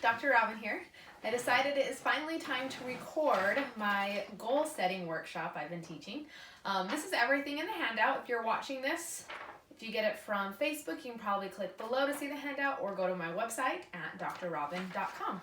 Dr. Robin here. I decided it is finally time to record my goal setting workshop I've been teaching. This is everything in the handout. If you're watching this, if you get it from Facebook, you can probably click below to see the handout or go to my website at drrobin.com.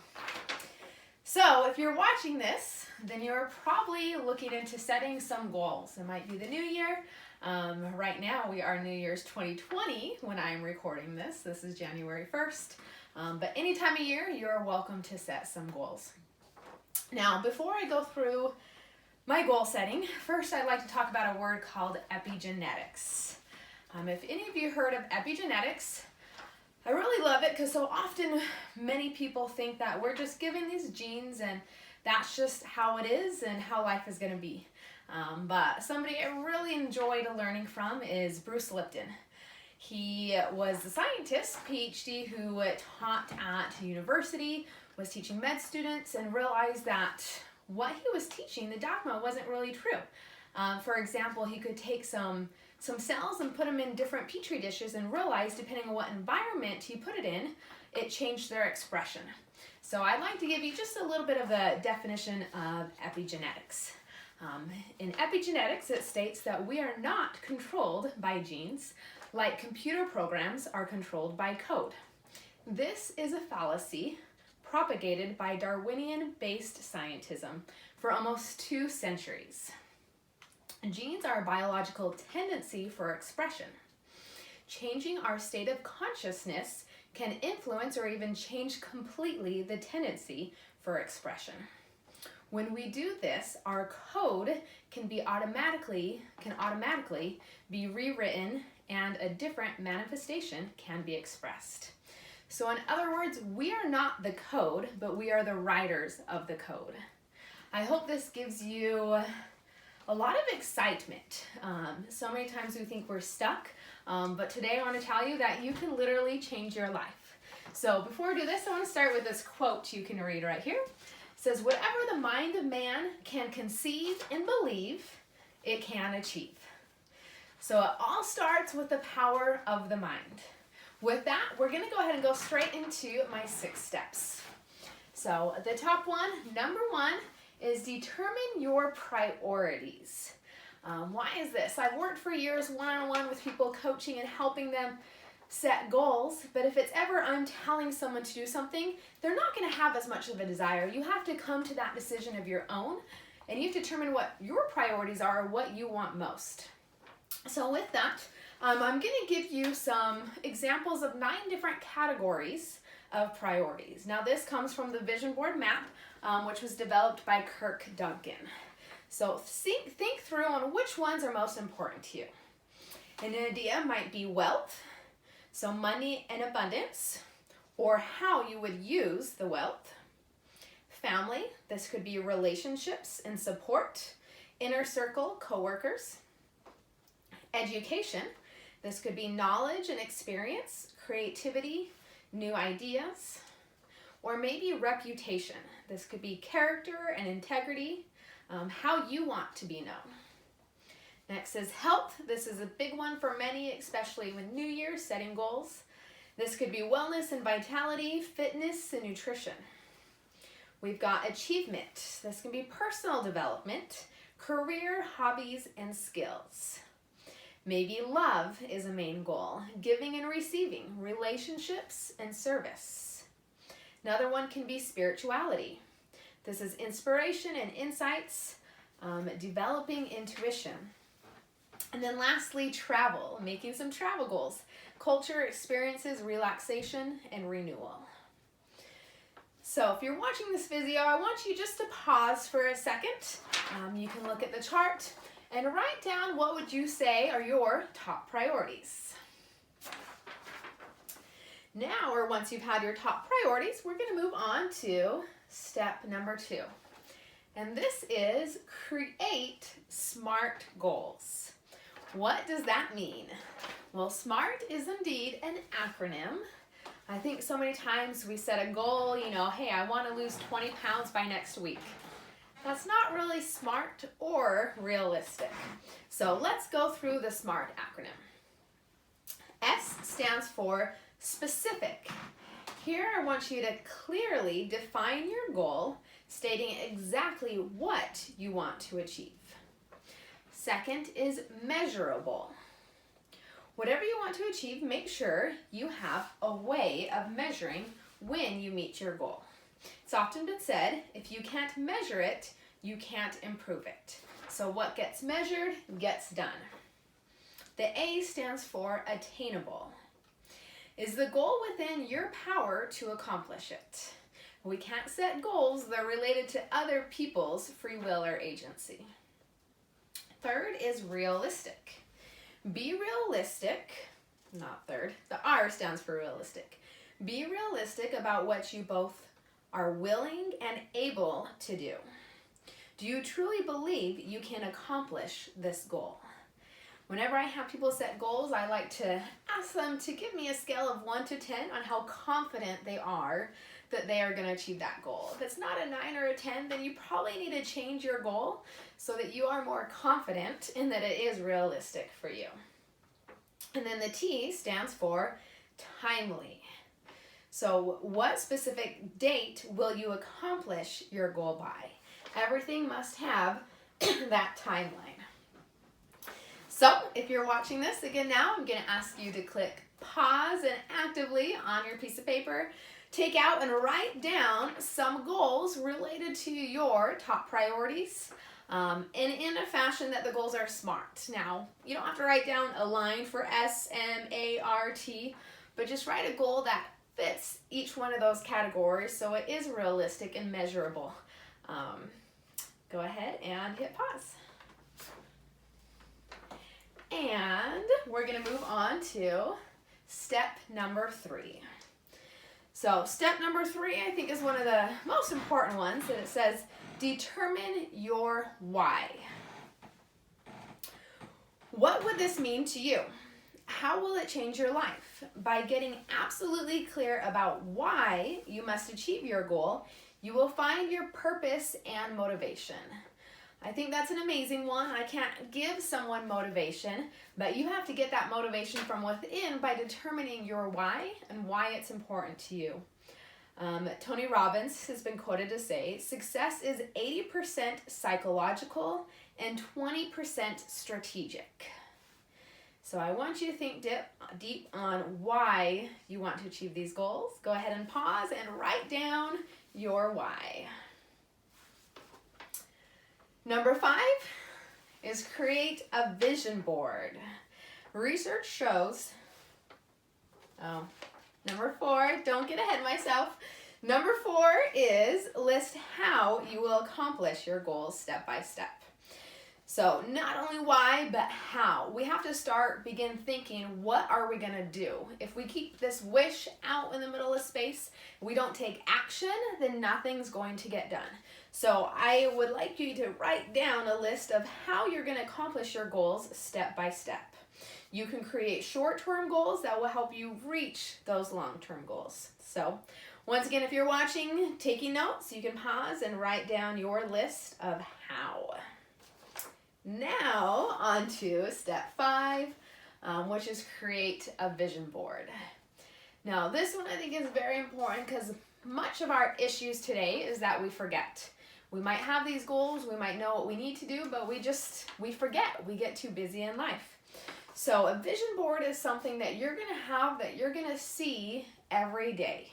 So if you're watching this, then you're probably looking into setting some goals. It might be the new year. Right now we are New Year's 2020 when I'm recording this. This is January 1st. But any time of year, you're welcome to set some goals. Now, before I go through my goal setting, first I'd like to talk about a word called epigenetics. If any of you heard of epigenetics, I really love it because so often many people think that we're just given these genes and that's just how it is and how life is going to be. But somebody I really enjoyed learning from is Bruce Lipton. He was a scientist, PhD, who taught at university, was teaching med students, and realized that what he was teaching, the dogma, wasn't really true. For example, he could take some cells and put them in different petri dishes and realize, depending on what environment he put it in, it changed their expression. So I'd like to give you just a little bit of a definition of epigenetics. In epigenetics, it states that we are not controlled by genes like computer programs are controlled by code. This is a fallacy propagated by Darwinian-based scientism for almost 2 centuries. Genes are a biological tendency for expression. Changing our state of consciousness can influence or even change completely the tendency for expression. When we do this, our code can automatically be rewritten and a different manifestation can be expressed. So in other words, we are not the code, but we are the writers of the code. I hope this gives you a lot of excitement. So many times we think we're stuck, but today I want to tell you that you can literally change your life. So before I do this, I want to start with this quote you can read right here. It says, "Whatever the mind of man can conceive and believe, it can achieve." So it all starts with the power of the mind. With that, we're going to go ahead and go straight into my 6 steps. So the top one, number 1, is determine your priorities. Why is this? I've worked for years one-on-one with people, coaching and helping them set goals, but if it's ever I'm telling someone to do something, they're not going to have as much of a desire. You have to come to that decision of your own, and you have to determine what your priorities are, what you want most. So with that, I'm going to give you some examples of 9 different categories of priorities. Now this comes from the Vision Board map, which was developed by Kirk Duncan. So think through on which ones are most important to you. An idea might be wealth, so money and abundance, or how you would use the wealth. Family, this could be relationships and support, inner circle, coworkers. Education, this could be knowledge and experience, creativity, new ideas, or maybe reputation. This could be character and integrity, how you want to be known. Next is health. This is a big one for many, especially with New Year, setting goals. This could be wellness and vitality, fitness and nutrition. We've got achievement. This can be personal development, career, hobbies, and skills. Maybe love is a main goal, giving and receiving, relationships and service. Another one can be spirituality. This is inspiration and insights, developing intuition. And then lastly, travel, making some travel goals, culture, experiences, relaxation, and renewal. So if you're watching this video, I want you just to pause for a second. You can look at the chart and write down what would you say are your top priorities. Now, or once you've had your top priorities, we're going to move on to step number 2. And this is create SMART goals. What does that mean? Well, SMART is indeed an acronym. I think so many times we set a goal, hey, I want to lose 20 pounds by next week. That's not really smart or realistic. So let's go through the SMART acronym. S stands for specific. Here I want you to clearly define your goal, stating exactly what you want to achieve. Second is measurable. Whatever you want to achieve, make sure you have a way of measuring when you meet your goal. It's often been said, if you can't measure it, you can't improve it. So what gets measured gets done. The A stands for attainable. Is the goal within your power to accomplish it? We can't set goals that are related to other people's free will or agency. Third is realistic. Be realistic, not third, the R stands for realistic. Be realistic about what you both are willing and able to do. Do you truly believe you can accomplish this goal? Whenever I have people set goals, I like to ask them to give me a scale of 1 to 10 on how confident they are that they are going to achieve that goal. If it's not a 9 or a 10, then you probably need to change your goal so that you are more confident in that it is realistic for you. And then the T stands for timely. So what specific date will you accomplish your goal by? Everything must have that timeline. So if you're watching this again now, I'm going to ask you to click pause and actively on your piece of paper, take out and write down some goals related to your top priorities, and in a fashion that the goals are SMART. Now, you don't have to write down a line for SMART, but just write a goal that fits each one of those categories so it is realistic and measurable. Go ahead and hit pause. And we're going to move on to step number 3. So step number 3, I think, is one of the most important ones, and it says, determine your why. What would this mean to you? How will it change your life? By getting absolutely clear about why you must achieve your goal, you will find your purpose and motivation. I think that's an amazing one. I can't give someone motivation, but you have to get that motivation from within by determining your why and why it's important to you. Tony Robbins has been quoted to say, success is 80% psychological and 20% strategic. So I want you to think deep on why you want to achieve these goals. Go ahead and pause and write down your why. Number 5 is create a vision board. Research shows, number 4, don't get ahead of myself. Number 4 is list how you will accomplish your goals step by step. So not only why, but how. We have to begin thinking, what are we going to do? If we keep this wish out in the middle of space, we don't take action, then nothing's going to get done. So I would like you to write down a list of how you're going to accomplish your goals step by step. You can create short-term goals that will help you reach those long-term goals. So once again, if you're watching, taking notes, you can pause and write down your list of how. Now on to step 5, which is create a vision board. Now this one I think is very important because much of our issues today is that we forget. We might have these goals, we might know what we need to do, but we forget. We get too busy in life. So a vision board is something that you're going to have, that you're going to see every day.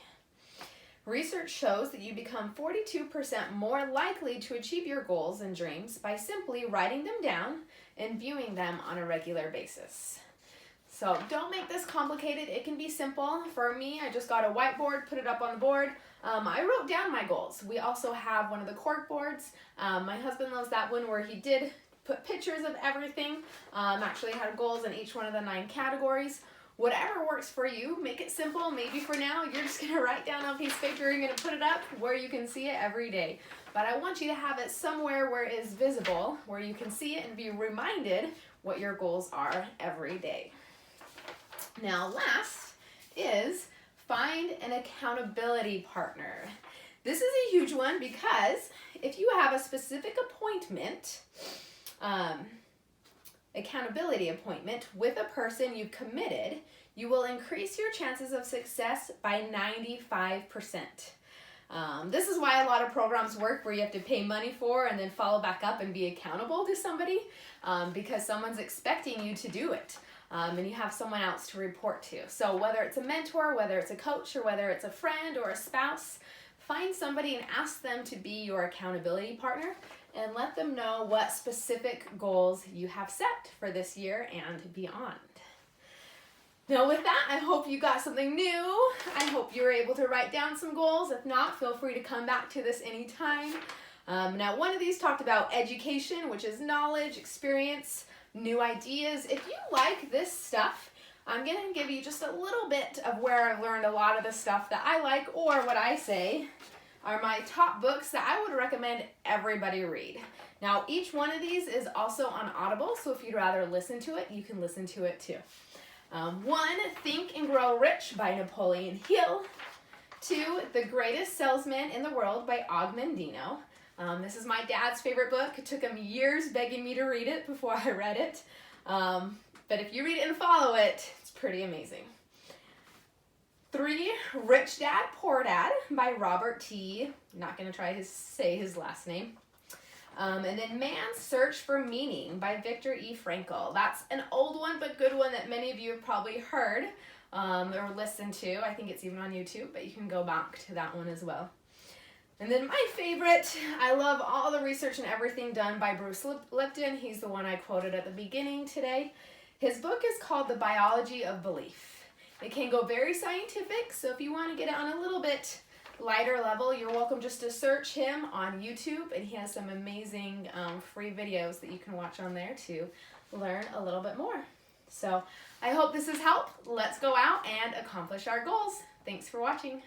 Research shows that you become 42% more likely to achieve your goals and dreams by simply writing them down and viewing them on a regular basis. So don't make this complicated. It can be simple. For me, I just got a whiteboard, put it up on the board. I wrote down my goals. We also have one of the cork boards. My husband loves that one where he did put pictures of everything. Actually had goals in each one of the 9 categories. Whatever works for you, make it simple. Maybe for now, you're just going to write down on a piece of paper, you're going to put it up where you can see it every day. But I want you to have it somewhere where it is visible, where you can see it and be reminded what your goals are every day. Now, last is find an accountability partner. This is a huge one because if you have a specific appointment, accountability appointment with a person you've committed, you will increase your chances of success by 95%. This is why a lot of programs work where you have to pay money for and then follow back up and be accountable to somebody, because someone's expecting you to do it. And you have someone else to report to. So whether it's a mentor, whether it's a coach, or whether it's a friend or a spouse, find somebody and ask them to be your accountability partner and let them know what specific goals you have set for this year and beyond. Now with that, I hope you got something new. I hope you were able to write down some goals. If not, feel free to come back to this anytime. Now one of these talked about education, which is knowledge, experience, new ideas. If you like this stuff, I'm going to give you just a little bit of where I've learned a lot of the stuff that I like, or what I say are my top books that I would recommend everybody read. Now each one of these is also on Audible, so if you'd rather listen to it, you can listen to it too. 1, Think and Grow Rich by Napoleon Hill. 2, The Greatest Salesman in the World by Og Mandino. This is my dad's favorite book. It took him years begging me to read it before I read it. But if you read it and follow it, it's pretty amazing. 3, Rich Dad, Poor Dad by Robert T. I'm not going to try to say his last name. And then Man's Search for Meaning by Viktor E. Frankl. That's an old one, but good one that many of you have probably heard or listened to. I think it's even on YouTube, but you can go back to that one as well. And then my favorite, I love all the research and everything done by Bruce Lipton. He's the one I quoted at the beginning today. His book is called The Biology of Belief. It can go very scientific, so if you want to get it on a little bit lighter level, you're welcome just to search him on YouTube, and he has some amazing free videos that you can watch on there to learn a little bit more. So I hope this has helped. Let's go out and accomplish our goals. Thanks for watching.